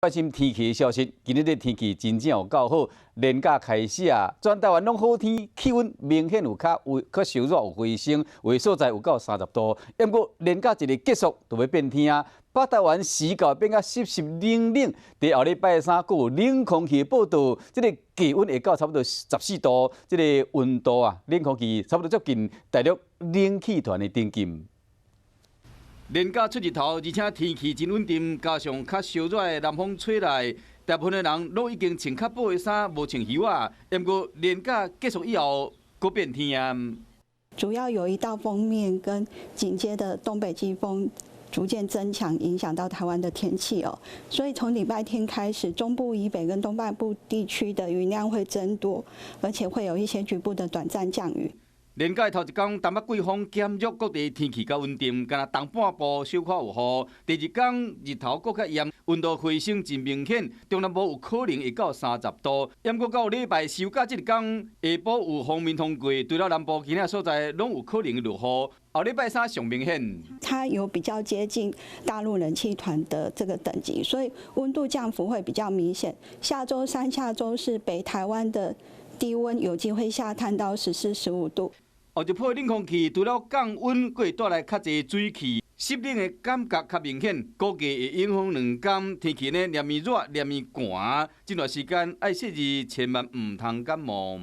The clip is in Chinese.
关心天气的消息，今日的天气真正有够好，连假开始啊，全台湾拢好天，气温明显有较烧热有回升，有的所在有到30度。不过连假一日结束就要变天啊，北台湾时到变甲湿湿冷冷。伫后礼拜三，佫有冷空气的报道，这个气温会到差不多14度，这个温度啊，冷空气差不多接近大陆冷气团的顶级。 连假出日头，而且天气真稳定，加上较烧热的南风吹来，大部分的人都已经穿较薄的衫，无穿袖啊。不过连假结束以后，佫变天啊。主要有一道锋面跟紧接的东北季风逐渐增强，影响到台湾的天气哦。所以从礼拜天开始，中部以北跟东半部地区的雨量会增多，而且会有一些局部的短暂降雨。 连假头一天，东北季风减弱，各地天气较稳定，敢若东半部小可有雨。第二天日头搁较炎，温度回升真明显，中南部有可能会到30度。不过到礼拜四假这一天，下晡有锋面通过，除了南部其他所在拢有可能落雨。后礼拜三上明显，它有比较接近大陆冷气团的这个等级，所以温度降幅会比较明显。下周三、下周四北台湾的低温有机会下探到14、15度。 后一波冷空气除了降温，佫会带来较侪水汽，湿冷的感觉较明显，估计会影响两天天气呢，黏咪热、黏咪寒。这段时间爱雪字千万唔通感冒。